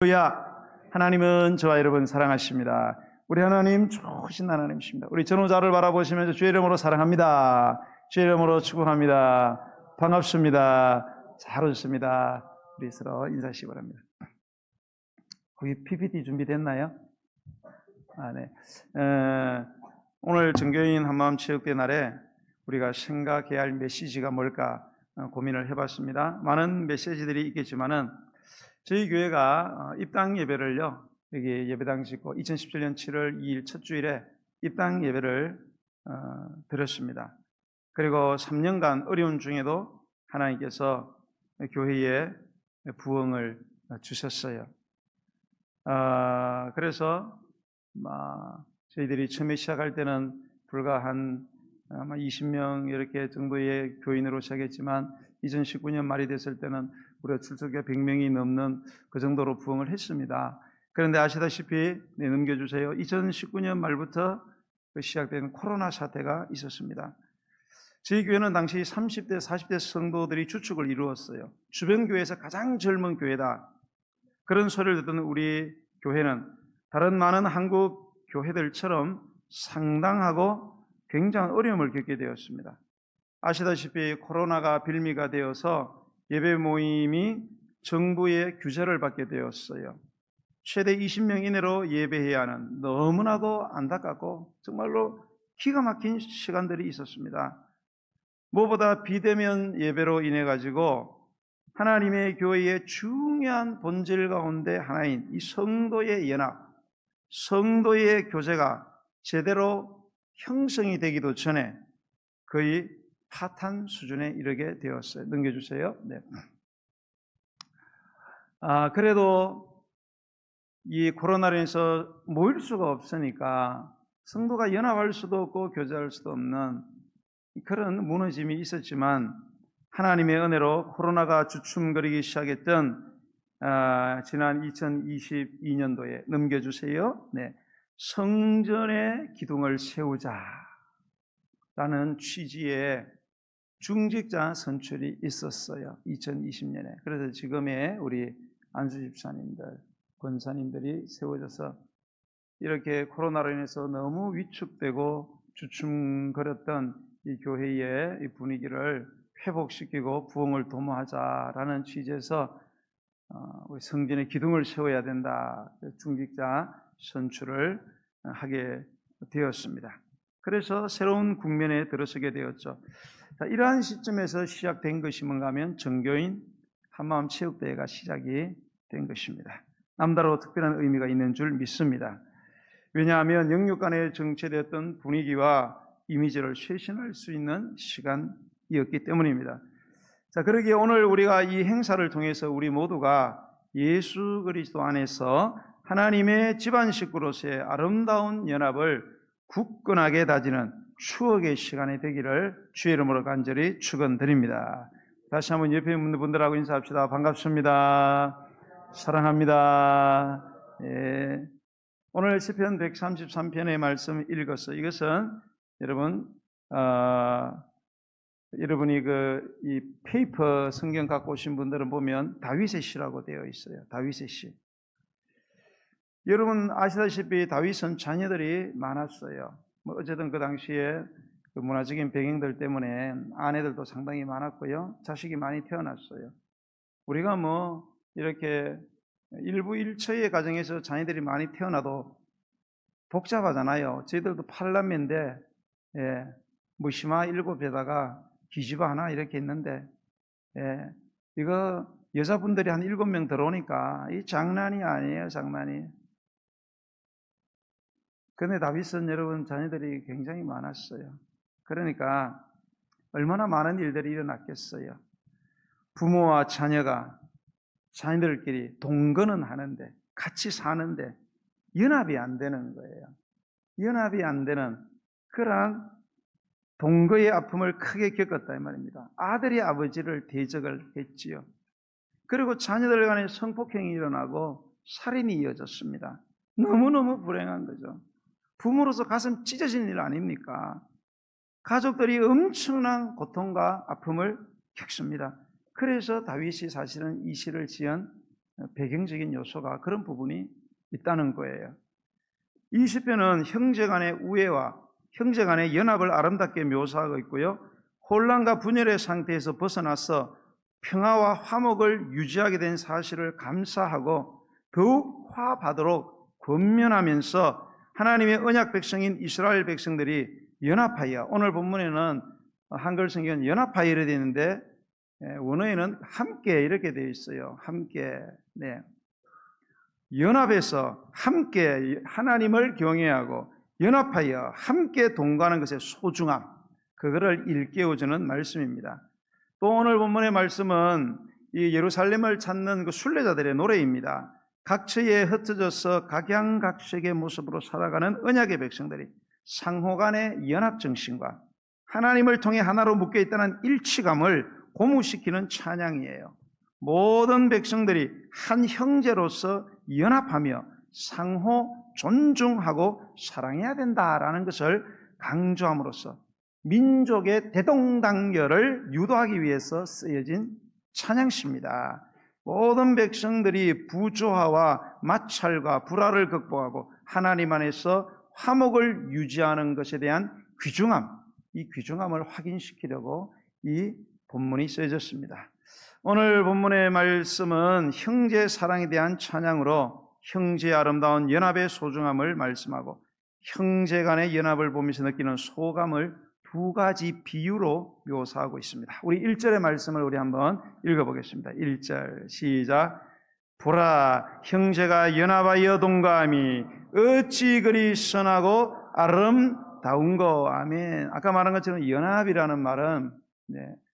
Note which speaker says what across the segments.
Speaker 1: 할렐루야. 하나님은 저와 여러분 사랑하십니다. 우리 하나님 좋으신 하나님이십니다. 우리 전후자를 바라보시면서 주의 이름으로 사랑합니다. 주의 이름으로 축복합니다. 반갑습니다. 잘 오셨습니다. 우리 서로 인사하시기 바랍니다. 거기 PPT 준비됐나요? 네. 오늘 정교인 한마음 체육대 날에 우리가 생각해야 할 메시지가 뭘까 고민을 해봤습니다. 많은 메시지들이 있겠지만은 저희 교회가 입당 예배를요, 여기 예배당 짓고 2017년 7월 2일 첫 주일에 입당 예배를 드렸습니다. 그리고 3년간 어려운 중에도 하나님께서 교회에 부흥을 주셨어요. 그래서 저희들이 처음에 시작할 때는 불과 한 아마 20명 이렇게 정도의 교인으로 시작했지만 2019년 말이 됐을 때는 우리가 출석자 100명이 넘는 그 정도로 부흥을 했습니다. 그런데 아시다시피 넘겨주세요. 2019년 말부터 시작된 코로나 사태가 있었습니다. 저희 교회는 당시 30대, 40대 성도들이 주축을 이루었어요. 주변 교회에서 가장 젊은 교회다. 그런 소리를 듣던 우리 교회는 다른 많은 한국 교회들처럼 상당하고 굉장한 어려움을 겪게 되었습니다. 아시다시피 코로나가 빌미가 되어서 예배 모임이 정부의 규제를 받게 되었어요. 최대 20명 이내로 예배해야 하는 너무나도 안타깝고 정말로 기가 막힌 시간들이 있었습니다. 무엇보다 비대면 예배로 인해 가지고 하나님의 교회의 중요한 본질 가운데 하나인 이 성도의 연합, 성도의 교제가 제대로 형성이 되기도 전에 거의 파탄 수준에 이르게 되었어요. 넘겨주세요. 네. 그래도 이 코로나로 인해서 모일 수가 없으니까 성도가 연합할 수도 없고 교제할 수도 없는 그런 무너짐이 있었지만 하나님의 은혜로 코로나가 주춤거리기 시작했던 지난 2022년도에 넘겨주세요. 네. 성전의 기둥을 세우자라는 취지의 중직자 선출이 있었어요. 2020년에. 그래서 지금의 우리 안수 집사님들, 권사님들이 세워져서 이렇게 코로나로 인해서 너무 위축되고 주춤거렸던 이 교회의 이 분위기를 회복시키고 부흥을 도모하자라는 취지에서 우리 성전의 기둥을 세워야 된다. 중직자 선출을 하게 되었습니다. 그래서 새로운 국면에 들어서게 되었죠. 자, 이러한 시점에서 시작된 것이 뭔가 하면 정교인 한마음 체육대회가 시작이 된 것입니다. 남다르고 특별한 의미가 있는 줄 믿습니다. 왜냐하면 영육 간에 정체되었던 분위기와 이미지를 쇄신할 수 있는 시간이었기 때문입니다. 자, 그러기에 오늘 우리가 이 행사를 통해서 우리 모두가 예수 그리스도 안에서 하나님의 집안 식구로서의 아름다운 연합을 굳건하게 다지는 추억의 시간이 되기를 주의 이름으로 간절히 축원드립니다. 다시 한번 옆에 있는 분들하고 인사합시다. 반갑습니다. 사랑합니다. 예. 오늘 시편 133편의 말씀을 읽었어요. 이것은 여러분 여러분이 이 페이퍼 성경 갖고 오신 분들은 보면 다윗의 시라고 되어 있어요. 다윗의 시. 여러분 아시다시피 다윗은 자녀들이 많았어요. 어쨌든 그 당시에 그 문화적인 배경들 때문에 아내들도 상당히 많았고요. 자식이 많이 태어났어요. 우리가 이렇게 일부 일처의 가정에서 자녀들이 많이 태어나도 복잡하잖아요. 저희들도 8남매인데 무시마 7에다가 기집애 하나 이렇게 있는데 이거 여자분들이 한 7명 들어오니까 이 장난이 아니에요. 장난이. 그런데 다윗은 여러분 자녀들이 굉장히 많았어요. 그러니까 얼마나 많은 일들이 일어났겠어요. 부모와 자녀가 자녀들끼리 동거는 하는데 같이 사는데 연합이 안 되는 거예요. 연합이 안 되는 그러한 동거의 아픔을 크게 겪었다 이 말입니다. 아들이 아버지를 대적을 했지요. 그리고 자녀들 간에 성폭행이 일어나고 살인이 이어졌습니다. 너무너무 불행한 거죠. 부모로서 가슴 찢어지는 일 아닙니까? 가족들이 엄청난 고통과 아픔을 겪습니다. 그래서 다윗이 사실은 이 시를 지은 배경적인 요소가 그런 부분이 있다는 거예요. 이 시편은 형제 간의 우애와 형제 간의 연합을 아름답게 묘사하고 있고요. 혼란과 분열의 상태에서 벗어나서 평화와 화목을 유지하게 된 사실을 감사하고 더욱 화합하도록 권면하면서 하나님의 언약 백성인 이스라엘 백성들이 연합하여, 오늘 본문에는 한글 성경은 연합하여 이렇게 되어 있는데 원어에는 함께 이렇게 되어 있어요. 함께. 네. 연합해서 함께 하나님을 경외하고 연합하여 함께 동거하는 것의 소중함, 그거를 일깨워주는 말씀입니다. 또 오늘 본문의 말씀은 이 예루살렘을 찾는 그 순례자들의 노래입니다. 각처에 흩어져서 각양각색의 모습으로 살아가는 언약의 백성들이 상호 간의 연합 정신과 하나님을 통해 하나로 묶여 있다는 일치감을 고무시키는 찬양이에요. 모든 백성들이 한 형제로서 연합하며 상호 존중하고 사랑해야 된다라는 것을 강조함으로써 민족의 대동단결을 유도하기 위해서 쓰여진 찬양시입니다. 모든 백성들이 부조화와 마찰과 불화를 극복하고 하나님 안에서 화목을 유지하는 것에 대한 귀중함, 이 귀중함을 확인시키려고 이 본문이 쓰여졌습니다. 오늘 본문의 말씀은 형제 사랑에 대한 찬양으로 형제의 아름다운 연합의 소중함을 말씀하고 형제 간의 연합을 보면서 느끼는 소감을 두 가지 비유로 묘사하고 있습니다. 우리 1절의 말씀을 우리 한번 읽어보겠습니다. 1절 시작. 보라, 형제가 연합하여 동거함이 어찌 그리 선하고 아름다운고. 아멘. 아까 말한 것처럼 연합이라는 말은,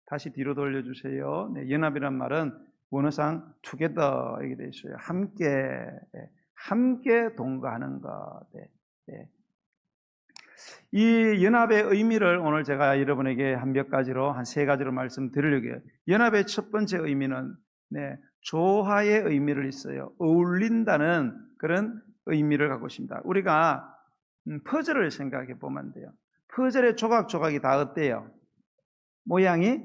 Speaker 1: 다시 뒤로 돌려주세요. 연합이라는 말은 원어상 together 이렇게 되어 있어요. 함께 동거하는 것. 이 연합의 의미를 오늘 제가 여러분에게 한 몇 가지로, 한 세 가지로 말씀드리려고 해요. 연합의 첫 번째 의미는 조화의 의미를 있어요. 어울린다는 그런 의미를 갖고 있습니다. 우리가 퍼즐을 생각해 보면 돼요. 퍼즐의 조각조각이 다 어때요? 모양이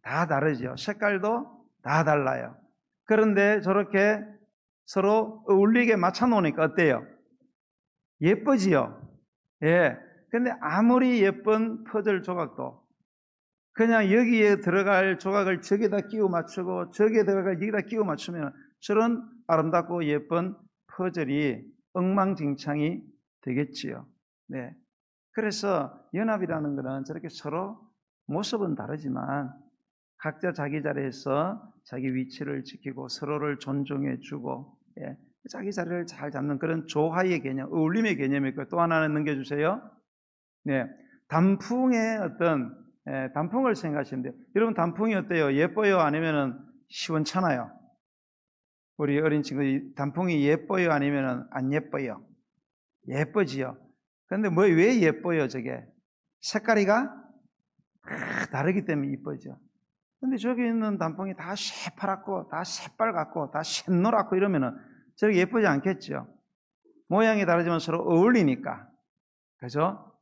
Speaker 1: 다 다르죠. 색깔도 다 달라요. 그런데 저렇게 서로 어울리게 맞춰 놓으니까 어때요? 예쁘지요? 예. 근데 아무리 예쁜 퍼즐 조각도 그냥 여기에 들어갈 조각을 저기다 끼워 맞추고 저기에 들어갈 여기다 끼워 맞추면 저런 아름답고 예쁜 퍼즐이 엉망진창이 되겠지요. 네. 그래서 연합이라는 것은 저렇게 서로 모습은 다르지만 각자 자기 자리에서 자기 위치를 지키고 서로를 존중해주고 자기 자리를 잘 잡는 그런 조화의 개념, 어울림의 개념이 있고, 또 하나는 넘겨주세요. 단풍의 어떤 단풍을 생각하시면 돼요. 여러분 단풍이 어때요? 예뻐요? 아니면은 시원찮아요? 우리 어린 친구들이 단풍이 예뻐요? 아니면은 안 예뻐요? 예쁘지요. 그런데 왜 예뻐요? 저게 색깔이가 다르기 때문에 이쁘죠. 근데 저기 있는 단풍이 다 새파랗고 다 새빨갛고 다 샛노랗고 이러면은 저렇게 예쁘지 않겠죠. 모양이 다르지만 서로 어울리니까. 그죠?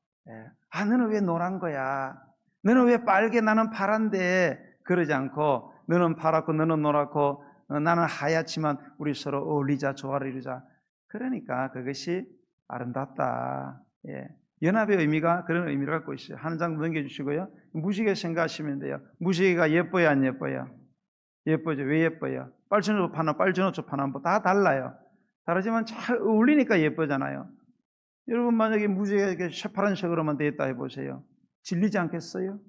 Speaker 1: 아, 너는 왜 노란 거야? 너는 왜 빨개? 나는 파란데. 그러지 않고 너는 파랗고 너는 노랗고 나는 하얗지만 우리 서로 어울리자, 조화를 이루자. 그러니까 그것이 아름답다. 연합의 의미가 그런 의미를 갖고 있어요. 한 장 넘겨주시고요. 무지개 생각하시면 돼요. 무지개가 예뻐요, 안 예뻐요? 예쁘죠. 왜 예뻐요? 빨주노초 파나 빨주노초 파나 뭐 다 달라요. 다르지만 잘 어울리니까 예쁘잖아요. 여러분 만약에 무지개가 이렇게 새파란색으로만 되어 있다 해보세요. 질리지 않겠어요?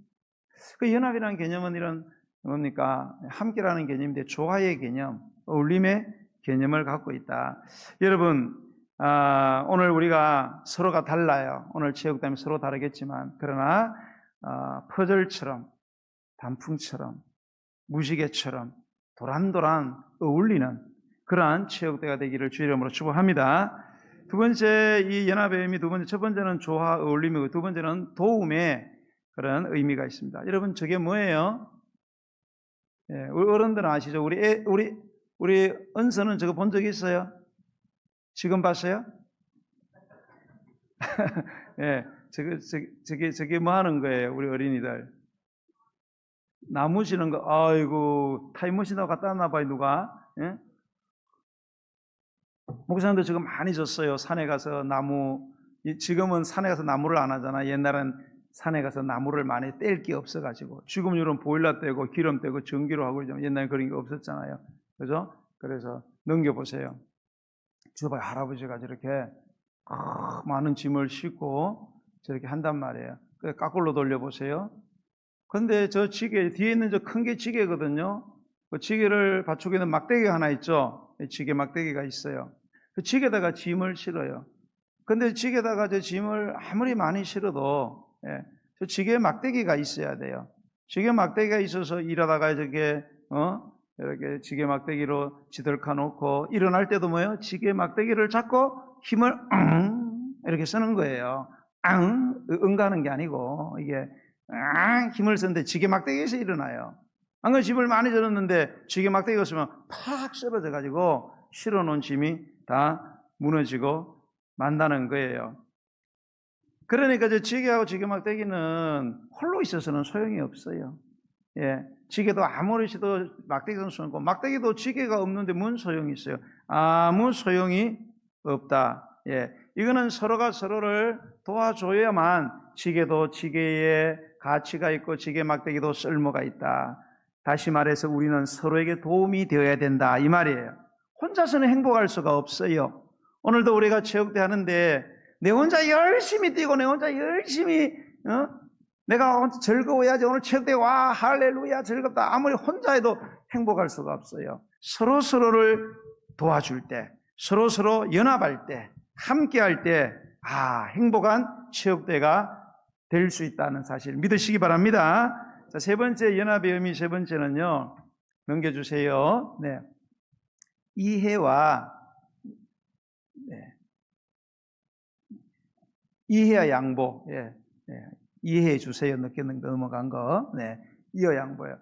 Speaker 1: 그 연합이라는 개념은 이런 뭡니까? 함께라는 개념인데 조화의 개념, 어울림의 개념을 갖고 있다. 여러분 오늘 우리가 서로가 달라요. 오늘 체육담이 서로 다르겠지만 그러나 퍼즐처럼 단풍처럼 무지개처럼 도란도란 어울리는 그러한 체육대가 되기를 주의 이름으로 축복합니다. 두 번째 이 연합의 의미 두 번째, 첫 번째는 조화 어울림이고 두 번째는 도움의 그런 의미가 있습니다. 여러분 저게 뭐예요? 우리 어른들은 아시죠? 우리 은서는 저거 본 적 있어요? 지금 봤어요? 저게 뭐 하는 거예요? 우리 어린이들 나무 지는 거. 아이고 타임머신하고 갖다 놨나 봐요. 누가? 목사님도 지금 많이 졌어요. 산에 가서 지금은 산에 가서 나무를 안 하잖아. 옛날엔 산에 가서 나무를 많이 뗄 게 없어가지고. 지금 이런 보일러 떼고 기름 떼고 전기로 하고 그러잖아요. 옛날에 그런 게 없었잖아요. 그죠? 그래서 넘겨보세요. 주변 할아버지가 저렇게 많은 짐을 싣고 저렇게 한단 말이에요. 거꾸로 돌려보세요. 근데 저 지게, 뒤에 있는 저 큰 게 지게거든요. 그 지게를 받치고 있는 막대기가 하나 있죠. 지게 막대기가 있어요. 그 지게다가 짐을 실어요. 근데 지게다가 저 짐을 아무리 많이 실어도, 저 지게 막대기가 있어야 돼요. 지게 막대기가 있어서 일하다가 이렇게 지게 막대기로 지들카 놓고 일어날 때도 뭐예요? 지게 막대기를 잡고 힘을 이렇게 쓰는 거예요. 응가하는 게 아니고 이게 힘을 쓰는데 지게 막대기에서 일어나요. 안 그러면 짐을 많이 졌는데 지게 막대기가 없으면 팍 쓰러져 가지고 실어놓은 짐이 다 무너지고 만다는 거예요. 그러니까 저 지게하고 지게 막대기는 홀로 있어서는 소용이 없어요. 지게도 아무리 시도 막대기도 쓰고 막대기도 지게가 없는데 뭔 소용이 있어요? 아무 소용이 없다. 이거는 서로가 서로를 도와줘야만 지게도 지게에 가치가 있고 지게 막대기도 쓸모가 있다. 다시 말해서 우리는 서로에게 도움이 되어야 된다 이 말이에요. 혼자서는 행복할 수가 없어요. 오늘도 우리가 체육대 하는데 내 혼자 열심히 뛰고 내 혼자 열심히 내가 즐거워야지. 오늘 체육대 와 할렐루야 즐겁다. 아무리 혼자 해도 행복할 수가 없어요. 서로서로를 도와줄 때, 서로서로 연합할 때, 함께할 때 행복한 체육대가 될 수 있다는 사실 믿으시기 바랍니다. 자, 세 번째 연합의 의미, 세 번째는요. 넘겨주세요. 이해와 이해와 양보. 이해해 주세요. 늦게 넘어간 거. 이해 양보요.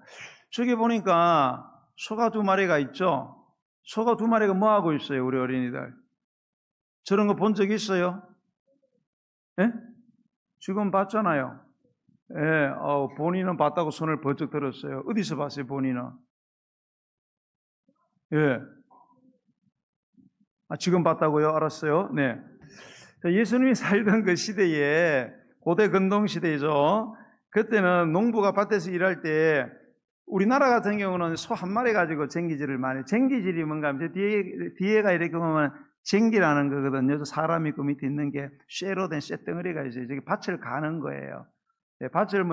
Speaker 1: 저기 보니까 소가 2마리가 있죠. 소가 2마리가 뭐 하고 있어요, 우리 어린이들? 저런 거 본 적 있어요? 지금 봤잖아요. 본인은 봤다고 손을 번쩍 들었어요. 어디서 봤어요, 본인은? 지금 봤다고요? 알았어요? 예수님이 살던 그 시대에, 고대 근동 시대죠. 그때는 농부가 밭에서 일할 때, 우리나라 같은 경우는 소 1마리 가지고 쟁기질을 많이, 쟁기질이 뭔가 하면, 뒤에가 이렇게 보면 쟁기라는 거거든요. 사람이 그 밑에 있는 게 쇠로 된 쇠덩어리가 있어요. 저기 밭을 가는 거예요. 밭을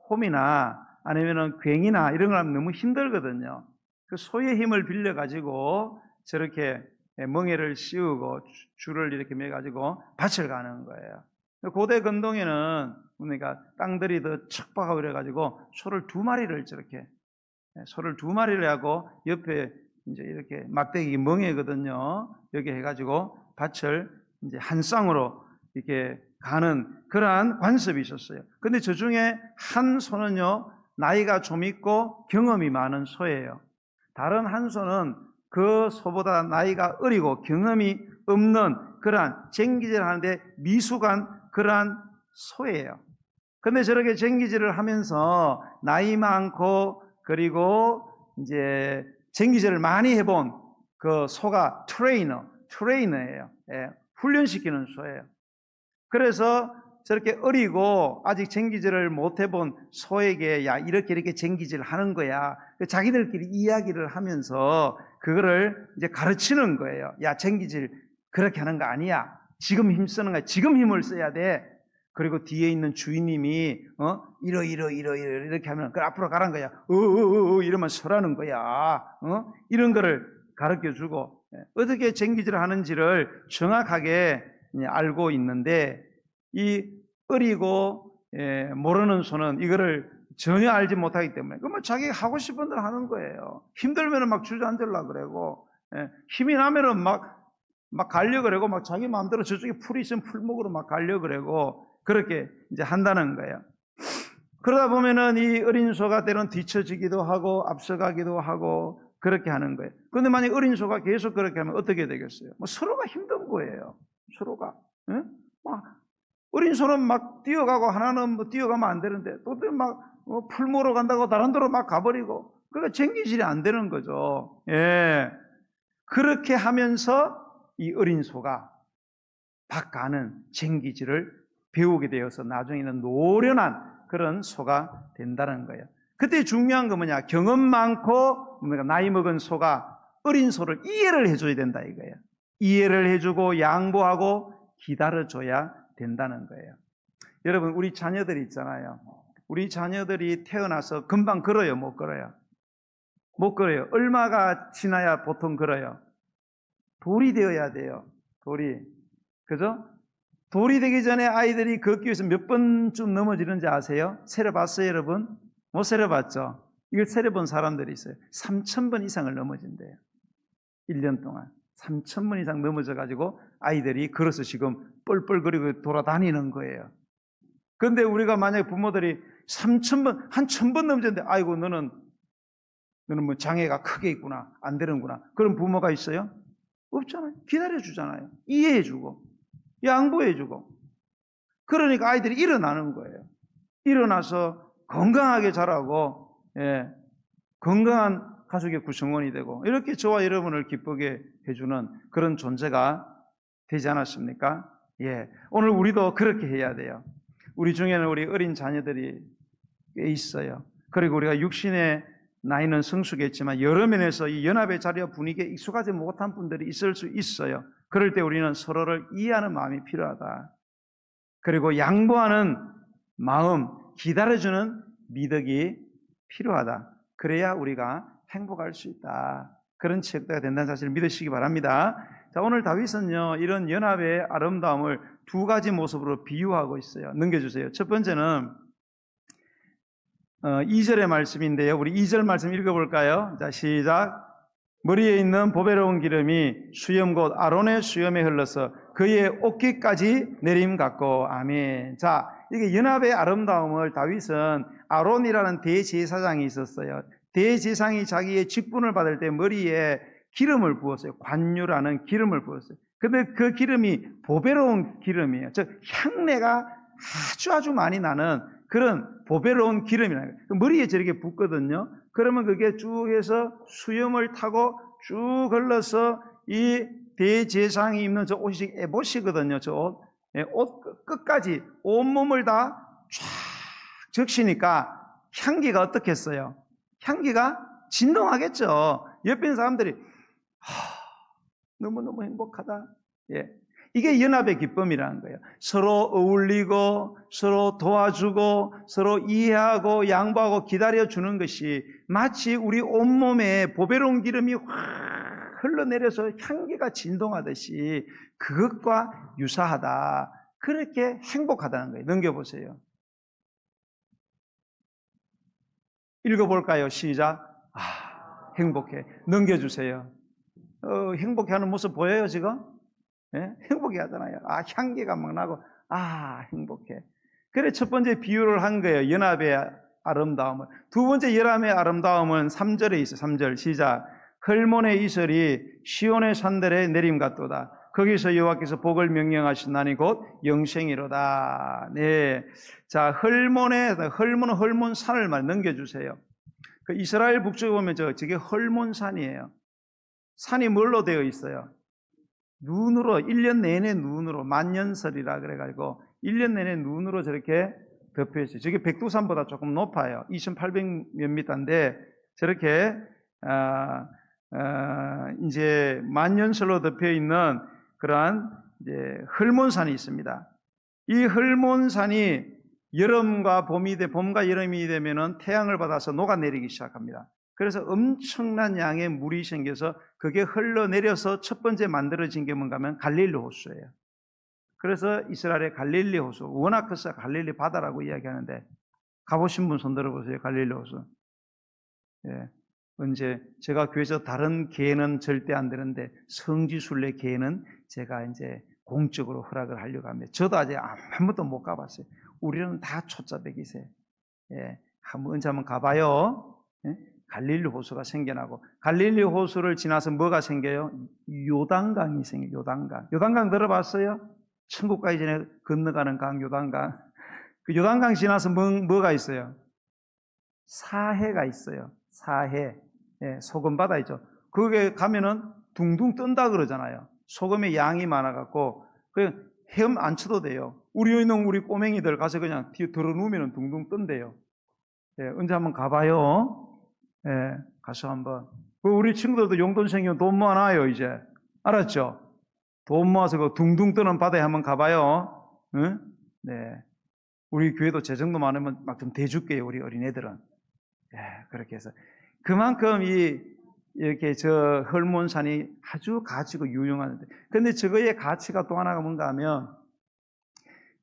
Speaker 1: 홈이나 아니면은 괭이나 이런 걸 하면 너무 힘들거든요. 그 소의 힘을 빌려가지고 저렇게 멍에를 씌우고 줄을 이렇게 매가지고 밭을 가는 거예요. 고대 근동에는 그러니까 땅들이 더 척박하고 그래가지고 소를 2마리를 저렇게 소를 2마리를 하고 옆에 이제 이렇게 막대기 멍에거든요. 여기 해가지고 밭을 이제 한 쌍으로 이렇게 가는 그러한 관습이 있었어요. 근데 저 중에 한 소는요, 나이가 좀 있고 경험이 많은 소예요. 다른 한 소는 그 소보다 나이가 어리고 경험이 없는 그러한 쟁기질을 하는데 미숙한 그러한 소예요. 근데 저렇게 쟁기질을 하면서 나이 많고 그리고 이제 쟁기질을 많이 해본 그 소가 트레이너예요. 훈련시키는 소예요. 그래서 저렇게 어리고 아직 쟁기질을 못 해본 소에게 야 이렇게 쟁기질 하는 거야. 자기들끼리 이야기를 하면서 그거를 이제 가르치는 거예요. 야 쟁기질 그렇게 하는 거 아니야. 지금 힘 쓰는 거야. 지금 힘을 써야 돼. 그리고 뒤에 있는 주인님이 이렇게 하면 그 앞으로 가라는 거야. 이러면 서라는 거야. 이런 거를 가르쳐 주고 어떻게 쟁기질을 하는지를 정확하게 알고 있는데 이 어리고 모르는 소는 이거를 전혀 알지 못하기 때문에 그러면 자기가 하고 싶은 대로 하는 거예요. 힘들면은 막 주저앉으려고 그러고 힘이 나면은 막 가려고 그러고 막 자기 마음대로 저쪽에 풀이 있으면 풀목으로 막 가려고 그러고 그렇게 이제 한다는 거예요. 그러다 보면은 이 어린 소가 때로는 뒤처지기도 하고 앞서가기도 하고 그렇게 하는 거예요. 그런데 만약 어린 소가 계속 그렇게 하면 어떻게 되겠어요? 서로가 힘든 거예요. 서로가. 어린 소는 막 뛰어가고 하나는 뛰어가면 안 되는데 또 막 풀모로 간다고 다른 데로 막 가버리고 그러니까 쟁기질이 안 되는 거죠. 그렇게 하면서 이 어린 소가 박가는 쟁기질을 배우게 되어서 나중에는 노련한 그런 소가 된다는 거예요. 그때 중요한 건 뭐냐? 경험 많고 나이 먹은 소가 어린 소를 이해를 해줘야 된다 이거예요. 이해를 해주고 양보하고 기다려줘야 된다는 거예요. 여러분, 우리 자녀들이 있잖아요. 우리 자녀들이 태어나서 금방 걸어요? 못 걸어요? 못 걸어요. 얼마가 지나야 보통 걸어요? 돌이 되어야 돼요. 돌이. 그죠? 돌이 되기 전에 아이들이 걷기 위해서 몇 번쯤 넘어지는지 아세요? 세려봤어요, 여러분? 못 세려봤죠? 이걸 세려본 사람들이 있어요. 3,000번 이상을 넘어진대요. 1년 동안. 3,000번 이상 넘어져가지고 아이들이 걸어서 지금 뻘뻘거리고 돌아다니는 거예요. 그런데 우리가 만약에 부모들이 3,000번, 한 1,000번 넘어졌는데, 아이고, 너는 뭐 장애가 크게 있구나, 안 되는구나. 그런 부모가 있어요? 없잖아요. 기다려주잖아요. 이해해주고, 양보해주고. 그러니까 아이들이 일어나는 거예요. 일어나서 건강하게 자라고, 건강한 가족의 구성원이 되고, 이렇게 저와 여러분을 기쁘게 해주는 그런 존재가 되지 않았습니까? 오늘 우리도 그렇게 해야 돼요. 우리 중에는 우리 어린 자녀들이 꽤 있어요. 그리고 우리가 육신의 나이는 성숙했지만 여러 면에서 이 연합의 자리와 분위기에 익숙하지 못한 분들이 있을 수 있어요. 그럴 때 우리는 서로를 이해하는 마음이 필요하다. 그리고 양보하는 마음, 기다려주는 미덕이 필요하다. 그래야 우리가 행복할 수 있다. 그런 체육대가 된다는 사실을 믿으시기 바랍니다. 자, 오늘 다윗은요, 이런 연합의 아름다움을 두 가지 모습으로 비유하고 있어요. 넘겨주세요. 첫 번째는 2절의 말씀인데요. 우리 2절 말씀 읽어볼까요? 자, 시작. 머리에 있는 보배로운 기름이 수염 곧 아론의 수염에 흘러서 그의 어깨까지 내림 같고. 아멘. 자, 이게 연합의 아름다움을 다윗은 아론이라는 대제사장이 있었어요. 대제사장이 자기의 직분을 받을 때 머리에 기름을 부었어요. 관유라는 기름을 부었어요. 근데 그 기름이 보배로운 기름이에요. 즉 향내가 아주 많이 나는 그런 보배로운 기름이라는 거예요. 머리에 저렇게 붓거든요. 그러면 그게 쭉 해서 수염을 타고 쭉 흘러서 이 대제사장이 입는 저 옷이 에봇이거든요. 저 옷. 옷 끝까지 온몸을 다 쫙 적시니까 향기가 어떻겠어요? 향기가 진동하겠죠. 옆에 있는 사람들이 너무너무 행복하다. 이게 연합의 기쁨이라는 거예요. 서로 어울리고 서로 도와주고 서로 이해하고 양보하고 기다려주는 것이 마치 우리 온몸에 보배로운 기름이 확 흘러내려서 향기가 진동하듯이 그것과 유사하다. 그렇게 행복하다는 거예요. 넘겨보세요. 읽어볼까요? 시작. 행복해. 넘겨주세요. 행복해하는 모습 보여요 지금? 행복해 하잖아요. 향기가 막 나고 행복해. 그래 첫 번째 비유를 한 거예요. 연합의 아름다움을. 두 번째 연합의 아름다움은 3절에 있어요. 3절 시작. 헐몬의 이슬이 시온의 산들에 내림 같도다. 거기서 여호와께서 복을 명령하신다니 곧 영생이로다. 네. 자, 헐몬은 산을 말 넘겨주세요. 그 이스라엘 북쪽에 보면 저게 헐몬산이에요. 산이 뭘로 되어 있어요? 눈으로, 1년 내내 눈으로, 만년설이라 그래가지고 1년 내내 눈으로 저렇게 덮여 있어요. 저게 백두산보다 조금 높아요. 2,800몇 미터인데 저렇게 이제 만년설로 덮여 있는 그러한 이제 헐몬산이 있습니다. 이 헐몬산이 여름과 봄과 여름이 되면은 태양을 받아서 녹아내리기 시작합니다. 그래서 엄청난 양의 물이 생겨서 그게 흘러내려서 첫 번째 만들어진 게 뭔가 하면 갈릴리 호수예요. 그래서 이스라엘의 갈릴리 호수, 워낙 커서 갈릴리 바다라고 이야기하는데 가보신 분 손 들어보세요. 갈릴리 호수. 언제 제가 교회에서 다른 계회는 절대 안 되는데 성지순례 계회는 제가 이제 공적으로 허락을 하려고 합니다. 저도 아직 한 번도 못 가봤어요. 우리는 다 초짜배기세. 언제 한번 가봐요. 갈릴리 호수가 생겨나고 갈릴리 호수를 지나서 뭐가 생겨요? 요단강이 생겨요. 요단강. 요단강 들어봤어요? 천국 가기 전에 건너가는 강 요단강. 그 요단강 지나서 뭐가 있어요? 사해가 있어요. 사해. 소금바다 있죠. 거기에 가면은 둥둥 뜬다 그러잖아요. 소금의 양이 많아갖고 그냥 헤엄 안 쳐도 돼요. 우리 있는 우리 꼬맹이들 가서 그냥 들어 누우면 둥둥 뜬대요. 예, 언제 한번 가봐요. 예, 가서 한번. 우리 친구들도 용돈 생기면 돈 모아놔요, 이제. 알았죠? 돈 모아서 그 둥둥 뜨는 바다에 한번 가봐요. 응? 네. 우리 교회도 제 정도 많으면 막 좀 대줄게요, 우리 어린애들은. 예, 그렇게 해서. 그만큼 이렇게 저 헐몬산이 아주 가치고 유용한데. 근데 저거의 가치가 또 하나가 뭔가 하면,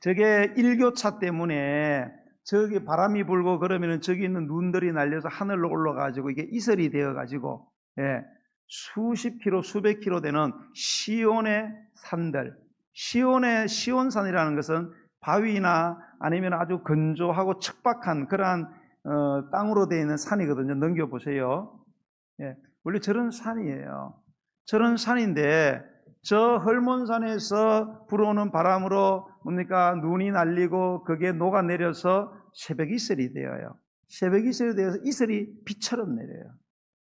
Speaker 1: 저게 일교차 때문에 저기 바람이 불고 그러면은 저기 있는 눈들이 날려서 하늘로 올라가지고 이게 이슬이 되어가지고, 예, 수십 킬로, 수백 킬로 되는 시온의 산들. 시온산이라는 것은 바위나 아니면 아주 건조하고 척박한 그러한 땅으로 되어 있는 산이거든요. 넘겨보세요. 예, 원래 저런 산이에요. 저런 산인데 저 헐몬산에서 불어오는 바람으로 뭡니까? 눈이 날리고 그게 녹아내려서 새벽 이슬이 되어요. 새벽 이슬이 되어서 이슬이 비처럼 내려요.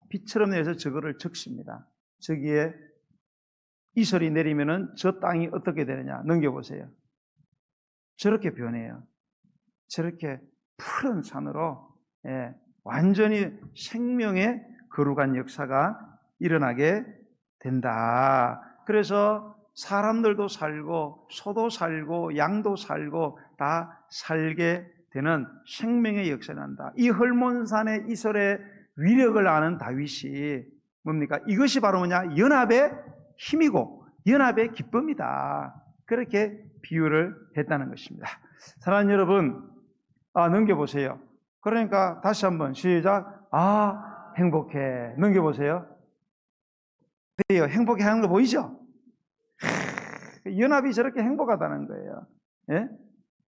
Speaker 1: 비처럼 내려서 저거를 적십니다. 저기에 이슬이 내리면은 저 땅이 어떻게 되느냐? 넘겨보세요. 저렇게 변해요. 저렇게 푸른 산으로, 예, 완전히 생명의 거룩한 역사가 일어나게 된다. 그래서 사람들도 살고 소도 살고 양도 살고 다 살게 되는 생명의 역사가 난다. 이 헐몬산의 이슬의 위력을 아는 다윗이 뭡니까? 이것이 바로 뭐냐? 연합의 힘이고 연합의 기쁨이다. 그렇게 비유를 했다는 것입니다. 사랑하는 여러분, 넘겨보세요. 그러니까 다시 한번 시작. 행복해. 넘겨보세요. 행복해 하는 거 보이죠? 연합이 저렇게 행복하다는 거예요. 예?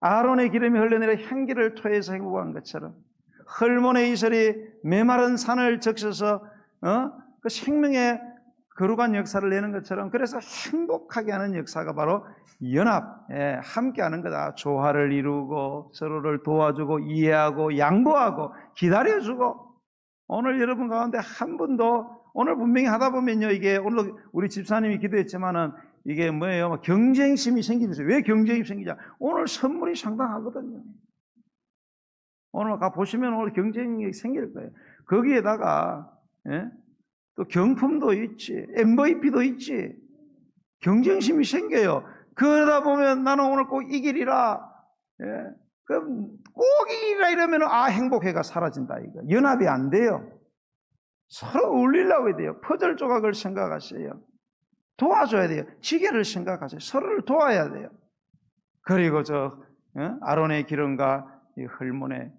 Speaker 1: 아론의 기름이 흘러내려 향기를 토해서 행복한 것처럼 헐몬의 이슬이 메마른 산을 적셔서 그 생명의 거룩한 역사를 내는 것처럼, 그래서 행복하게 하는 역사가 바로 연합, 함께하는 거다. 조화를 이루고 서로를 도와주고 이해하고 양보하고 기다려주고. 오늘 여러분 가운데 한 분도 오늘 분명히 하다 보면요, 이게 오늘 우리 집사님이 기도했지만은 이게 뭐예요? 경쟁심이 생기면서. 왜 경쟁심이 생기냐? 오늘 선물이 상당하거든요. 오늘 가 보시면 오늘 경쟁이 생길 거예요. 거기에다가 또 경품도 있지, MVP도 있지. 경쟁심이 생겨요. 그러다 보면 나는 오늘 꼭 이기리라. 그럼 꼭 이기리라 이러면 행복해가 사라진다 이거. 연합이 안 돼요. 서로 울리려고 해야 돼요. 퍼즐 조각을 생각하세요. 도와줘야 돼요. 지게를 생각하세요. 서로를 도와야 돼요. 그리고 아론의 기름과 이 헐몬의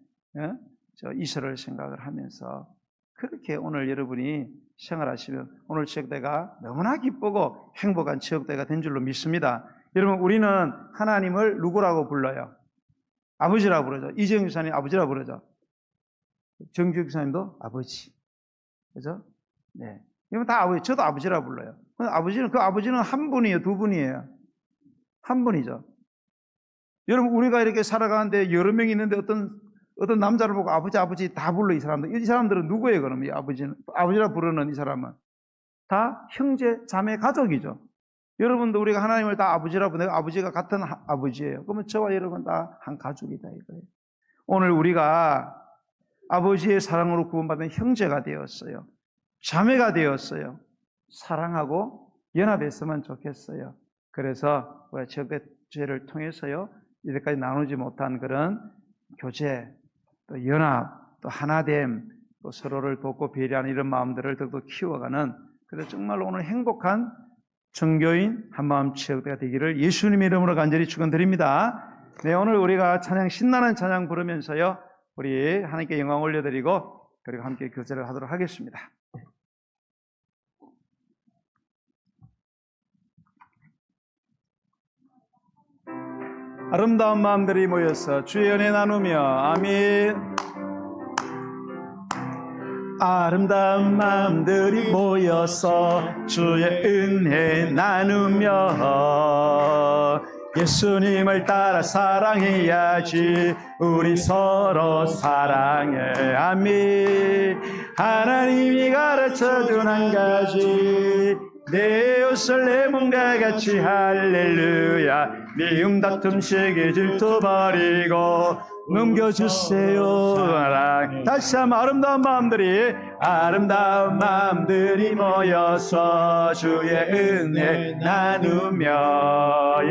Speaker 1: 저 이슬을 생각을 하면서 그렇게 오늘 여러분이 생활하시면 오늘 지역대가 너무나 기쁘고 행복한 지역대가 된 줄로 믿습니다. 여러분, 우리는 하나님을 누구라고 불러요? 아버지라고 부르죠. 이재영 집사님 아버지라고 부르죠. 정규 집사님도 아버지. 그죠? 네. 이건 다 아버지. 저도 아버지라고 불러요. 그 아버지는 한 분이에요? 두 분이에요? 한 분이죠. 여러분, 우리가 이렇게 살아가는데 여러 명이 있는데 어떤 남자를 보고 아버지 다 불러, 이 사람들. 이 사람들은 누구예요, 그럼? 이 아버지라 부르는 이 사람은. 다 형제, 자매, 가족이죠. 여러분도 우리가 하나님을 다 아버지라 부르고 아버지가 같은 아버지예요. 그러면 저와 여러분 다 한 가족이다, 이거예요. 오늘 우리가 아버지의 사랑으로 구원받은 형제가 되었어요. 자매가 되었어요. 사랑하고 연합했으면 좋겠어요. 그래서 우리가 지역대회를 통해서요, 이제까지 나누지 못한 그런 교제, 또 연합, 또 하나됨, 또 서로를 돕고 배려하는 이런 마음들을 더욱더 키워가는, 그래서 정말 오늘 행복한 정교인 한마음 지역대가 되기를 예수님의 이름으로 간절히 축원드립니다. 네, 오늘 우리가 신나는 찬양 부르면서요, 우리 하나님께 영광 올려드리고 그리고 함께 교제를 하도록 하겠습니다. 아름다운 마음들이 모여서 주의 은혜 나누며 아멘. 아름다운 마음들이 모여서 주의 은혜 나누며 예수님을 따라 사랑해야지. 우리 서로 사랑해. 아멘. 하나님이 가르쳐준 한 가지, 내 예루살렘과 같이 할렐루야. 미움 다툼 시기 질투 버리고 넘겨주세요. 다시 한번 아름다운 마음들이 모여서 주의 은혜 나누며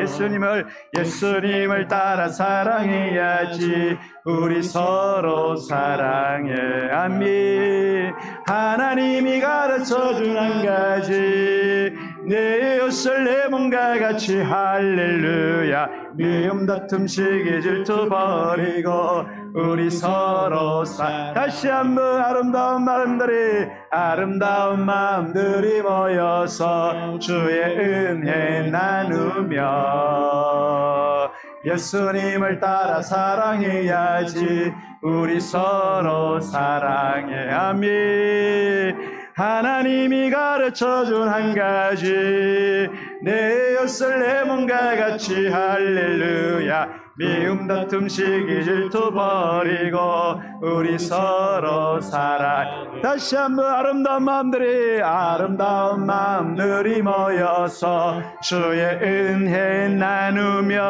Speaker 1: 예수님을 따라 사랑해야지. 우리 서로 사랑해. 아멘. 하나님이 가르쳐준 한 가지, 내 예루살렘과 같이 할렐루야. 미움 다툼 시기 질투 버리고 우리 서로 다시 한번 아름다운 마음들이 모여서 주의 은혜 나누며 예수님을 따라 사랑해야지. 우리 서로 사랑해. 아멘. 하나님이 가르쳐준 한 가지, 내 예루살렘과 같이 할렐루야. 미움 다툼 시기 질투 버리고 우리 서로 사랑. 다시 한번 아름다운 마음들이 모여서 주의 은혜 나누며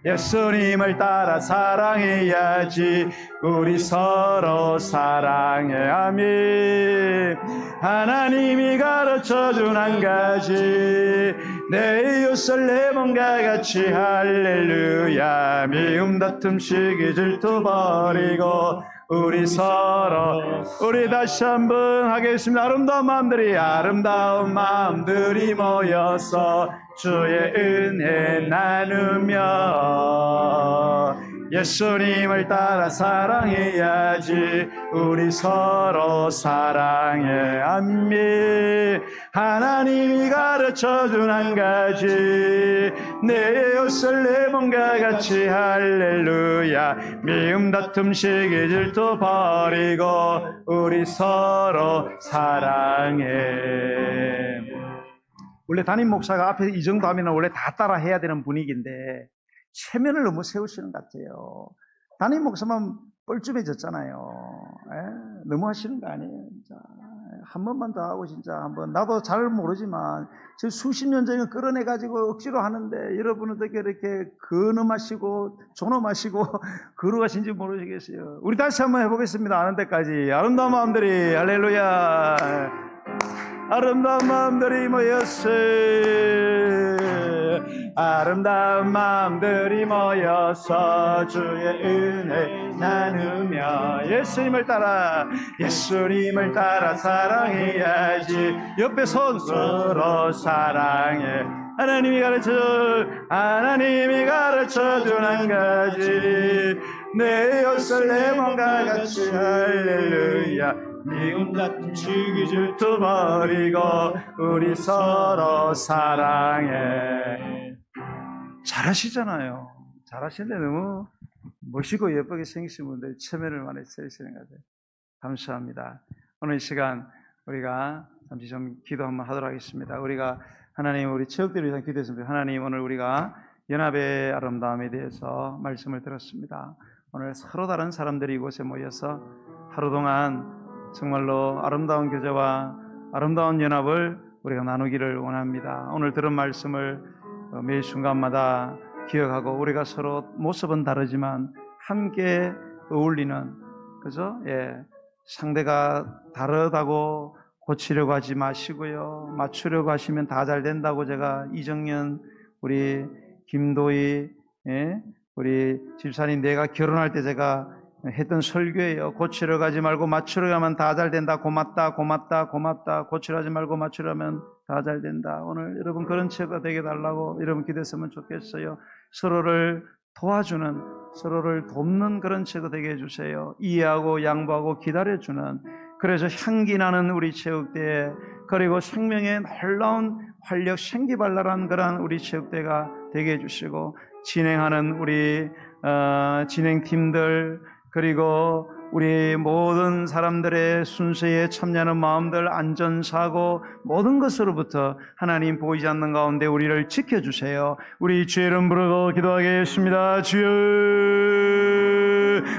Speaker 1: 예수님을 따라 사랑해야지. 우리 서로 사랑해. 아멘. 하나님이 가르쳐준 한 가지, 내 예루살렘과 같이 할렐루야. 미움 다툼 시기 질투 버리고 우리 다시 한번 하겠습니다. 아름다운 마음들이 모여서 주의 은혜 나누며 예수님을 따라 사랑해야지. 우리 서로 사랑해. 아멘. 하나님이 가르쳐준 한 가지, 내 예루살렘과 같이 할렐루야. 미움 다툼 시기 질투 버리고 우리 서로 사랑해. 원래 담임 목사가 앞에 이 정도 하면 원래 다 따라 해야 되는 분위기인데 체면을 너무 세우시는 것 같아요. 담임 목사만 뻘쭘해졌잖아요. 너무 하시는 거 아니에요? 진짜. 한 번만 더 하고 진짜 한번. 나도 잘 모르지만 저 수십 년 전에 끌어내가지고 억지로 하는데 여러분은 어떻게 이렇게 근엄하시고 존엄하시고 거룩하신지 모르시겠어요. 우리 다시 한번 해보겠습니다. 아는 데까지. 아름다운 마음들이 할렐루야. 아름다운 마음들이 모였어. 아름다운 마음들이 모여서 주의 은혜 나누며 예수님을 따라 사랑해야지. 옆에 서로 사랑해. 하나님이 가르쳐준 한 가지, 내 예루살렘과 같이 할렐루야. 미움 다툼 시기 질투 버리고 우리 서로 사랑해. 잘하시잖아요. 잘하시는데 너무 멋있고 예쁘게 생기신 분들이 체면을 많이 세우시는 것 같아요. 감사합니다. 오늘 이 시간 우리가 잠시 좀 기도 한번 하도록 하겠습니다. 우리가 하나님, 우리 체육대를 위해서 기도했습니다. 하나님, 오늘 우리가 연합의 아름다움에 대해서 말씀을 들었습니다. 오늘 서로 다른 사람들이 이곳에 모여서 하루 동안 정말로 아름다운 교제와 아름다운 연합을 우리가 나누기를 원합니다. 오늘 들은 말씀을 매 순간마다 기억하고 우리가 서로 모습은 다르지만 함께 어울리는, 그죠? 상대가 다르다고 고치려고 하지 마시고요. 맞추려고 하시면 다 잘 된다고 제가 이정년, 우리 김도희, 우리 집사님 내가 결혼할 때 제가 했던 설교예요. 고치러 가지 말고 맞추러 가면 다 잘 된다. 고맙다. 고치러 하지 말고 맞추러 하면 다 잘 된다. 오늘 여러분 그런 체가 되게 달라고 여러분 기도했으면 좋겠어요. 서로를 도와주는, 서로를 돕는 그런 체가 되게 해주세요. 이해하고 양보하고 기다려주는, 그래서 향기 나는 우리 체육대, 그리고 생명의 놀라운 활력 생기발랄한 그런 우리 체육대가 되게 해주시고, 진행하는 우리 진행팀들, 그리고 우리 모든 사람들의 순서에 참여하는 마음들, 안전사고 모든 것으로부터 하나님 보이지 않는 가운데 우리를 지켜주세요. 우리 주의 이름 부르고 기도하겠습니다. 주여,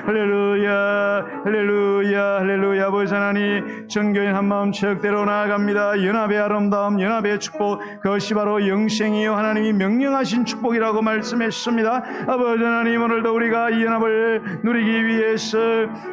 Speaker 1: 할렐루야 할렐루야 할렐루야. 아버지 하나님, 정교인 한마음 체육대로 나아갑니다. 연합의 아름다움, 연합의 축복, 그것이 바로 영생이요 하나님이 명령하신 축복이라고 말씀했습니다. 아버지 하나님, 오늘도 우리가 이 연합을 누리기 위해서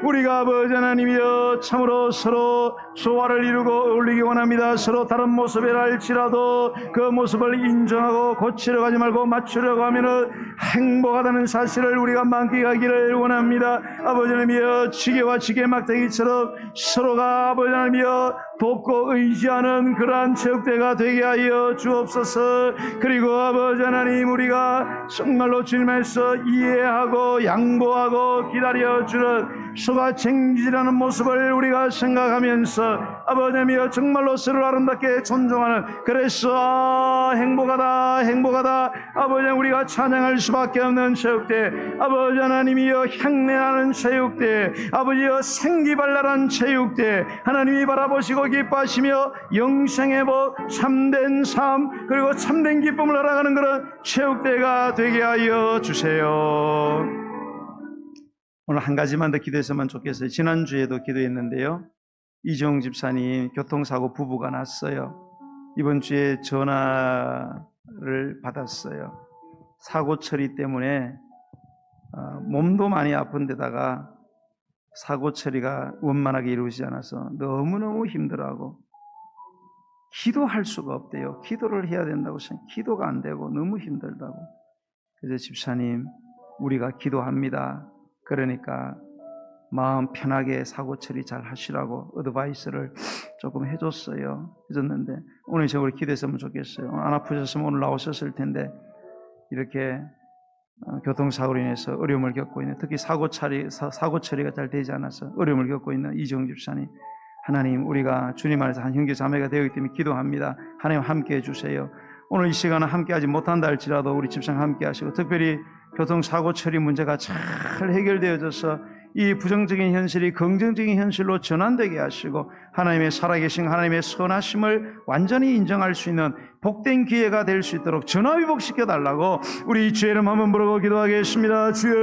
Speaker 1: 우리가 아버지 하나님이여 참으로 서로 소화를 이루고 올리기 원합니다. 서로 다른 모습이라 할지라도 그 모습을 인정하고 고치려고 하지 말고 맞추려고 하면은 행복하다는 사실을 우리가 만끽하기를 원합니다. 아버지 하나님이여, 지게와 지게 막대기처럼 서로가 아버지 하나님이여 돕고 의지하는 그러한 체육대가 되게 하여 주옵소서. 그리고 아버지 하나님, 우리가 정말로 주님에서 이해하고 양보하고 기다려주는 서가 챙기지라는 모습을 우리가 생각하면서 아버지 하나님이여 정말로 서로를 아름답게 존중하는, 그래서 행복하다 행복하다 아버지 하나님, 우리가 찬양할 수밖에 없는 체육대, 아버지 하나님이여 향내나는 체육대, 아버지여 생기발랄한 체육대, 하나님이 바라보시고 기뻐하시며 영생의 복, 참된 삶, 그리고 참된 기쁨을 알아가는 그런 체육대가 되게 하여 주세요. 오늘 한 가지만 더 기도했으면 좋겠어요. 지난주에도 기도했는데요, 이정 집사님 교통사고 부부가 났어요. 이번 주에 전화를 받았어요. 사고 처리 때문에 몸도 많이 아픈 데다가 사고 처리가 원만하게 이루어지지 않아서 너무너무 힘들어하고 기도할 수가 없대요. 기도를 해야 된다고 기도가 안 되고 너무 힘들다고. 그래서 집사님, 우리가 기도합니다. 그러니까 마음 편하게 사고 처리 잘 하시라고 어드바이스를 조금 해줬는데 오늘 저걸 기도했으면 좋겠어요. 안 아프셨으면 오늘 나오셨을 텐데 이렇게 교통사고로 인해서 어려움을 겪고 있는, 특히 사고 처리가 잘 되지 않아서 어려움을 겪고 있는 이정 집사님, 하나님, 우리가 주님 안에서 한 형제 자매가 되었기 때문에 기도합니다. 하나님 함께 해주세요. 오늘 이 시간은 함께하지 못한다 할지라도 우리 집사님 함께 하시고, 특별히 교통사고 처리 문제가 잘 해결되어져서 이 부정적인 현실이 긍정적인 현실로 전환되게 하시고 하나님의 살아계신 하나님의 선하심을 완전히 인정할 수 있는 복된 기회가 될 수 있도록 전화위복시켜 달라고 우리 주의 이름 한번 부르고 기도하겠습니다. 주여,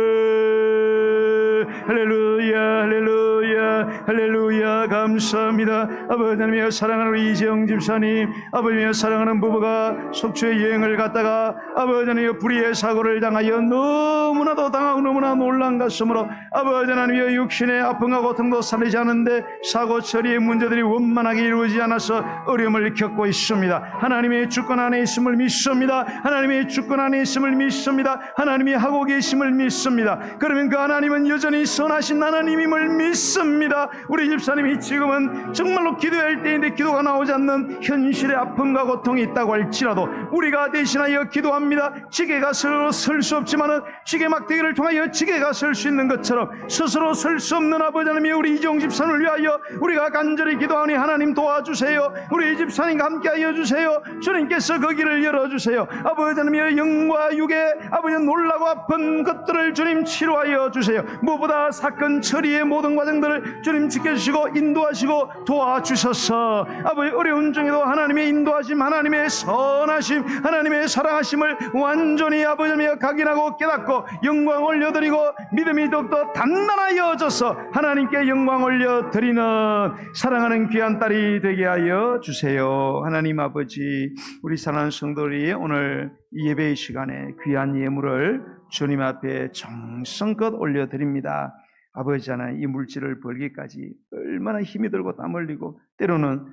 Speaker 1: 할렐루야 할렐루야 할렐루야. 감사합니다. 아버지 하나님이여, 사랑하는 우리 이재영 집사님, 아버지여 사랑하는 부부가 속초에 여행을 갔다가 아버지 하나님이여 불의의 사고를 당하여 너무나도 당하고 너무나 놀란 가슴으로 아버지 하나님이여 육신의 아픔과 고통도 사리지 않은데 사고 처리의 문제들이 원만하게 이루어지지 않아서 어려움을 겪고 있습니다. 하나님의 주권 안에 있음을 믿습니다. 하나님의 주권 안에 있음을 믿습니다. 하나님이 하고 계심을 믿습니다. 그러면 그 하나님은 여전히 선하신 하나님임을 믿습니다. 우리 집사님이 지금은 정말로 기도할 때인데 기도가 나오지 않는 현실의 아픔과 고통이 있다고 할지라도 우리가 대신하여 기도합니다. 지게가 설 수 없지만은 지게 막대기를 통하여 지게가 설 수 있는 것처럼 스스로 설 수 없는 아버지 하나님이 우리 이정 집사님을 위하여 우리가 간절히 기도하니 하나님 도와주세요. 우리 집사님과 함께하여 주세요. 주님께서 그 길을 열어주세요. 아버지 하나님의 영과 육의 아버지 놀라고 아픈 것들을 주님 치료하여 주세요. 무엇보다 사건 처리의 모든 과정들을 주님 지켜주시고 인도하시고 도와주셔서 아버지 어려운 중에도 하나님의 인도하심, 하나님의 선하심, 하나님의 사랑하심을 완전히 아버지 하나님의 각인하고 깨닫고 영광 올려드리고 믿음이 더욱더 단단하여져서 하나님께 영광 올려드리는 사랑하는 귀한 딸이 되게 하여 주세요. 하나님 아버지, 우리 사랑하는 성도들이 오늘 이 예배의 시간에 귀한 예물을 주님 앞에 정성껏 올려드립니다. 아버지 하나님, 이 물질을 벌기까지 얼마나 힘이 들고 땀 흘리고 때로는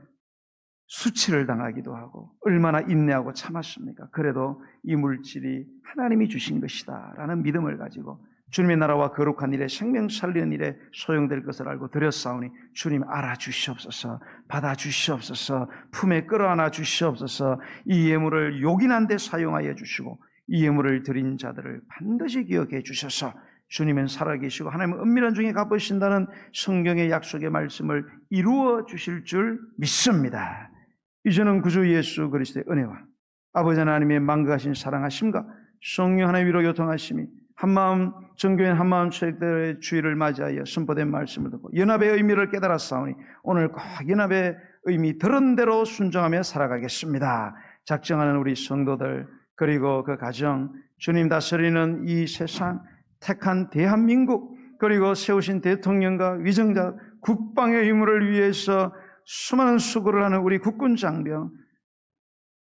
Speaker 1: 수치를 당하기도 하고 얼마나 인내하고 참았습니까? 그래도 이 물질이 하나님이 주신 것이다 라는 믿음을 가지고 주님의 나라와 거룩한 일에 생명 살리는 일에 소용될 것을 알고 드렸사오니 주님 알아주시옵소서, 받아주시옵소서, 품에 끌어안아 주시옵소서. 이 예물을 요긴한 데 사용하여 주시고 이 예물을 드린 자들을 반드시 기억해 주셔서 주님은 살아계시고 하나님은 은밀한 중에 갚으신다는 성경의 약속의 말씀을 이루어 주실 줄 믿습니다. 이제는 구주 예수 그리스도의 은혜와 아버지 하나님의 만극하신 사랑하심과 성령 하나님의 위로 교통하심이 한마음 정교인 한마음 체육대의 주의를 맞이하여 선포된 말씀을 듣고 연합의 의미를 깨달았사오니 오늘 꼭 연합의 의미 들은 대로 순종하며 살아가겠습니다. 작정하는 우리 성도들, 그리고 그 가정, 주님 다스리는 이 세상, 택한 대한민국, 그리고 세우신 대통령과 위정자, 국방의 의무를 위해서 수많은 수고를 하는 우리 국군 장병,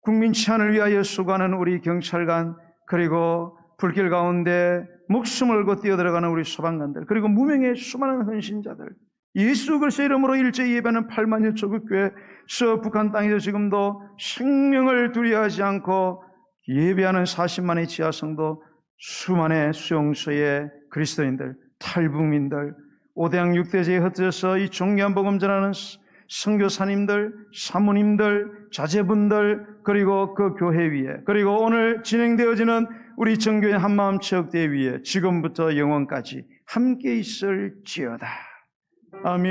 Speaker 1: 국민 치안을 위하여 수고하는 우리 경찰관, 그리고 불길 가운데 목숨을 걸고 뛰어들어가는 우리 소방관들, 그리고 무명의 수많은 헌신자들, 예수 그리스도의 이름으로 일제히 예배하는 8만여 조국교회에서 북한 땅에서 지금도 생명을 두려워하지 않고 예배하는 40만의 지하성도, 수만의 수용소의 그리스도인들, 탈북민들, 5대양 6대제에 흩어져서 이 존귀한 복음 전하는 선교사님들, 사모님들, 자제분들, 그리고 그 교회 위에, 그리고 오늘 진행되어지는 우리 정교회 한마음 체육대회 위에 지금부터 영원까지 함께 있을지어다. 아멘.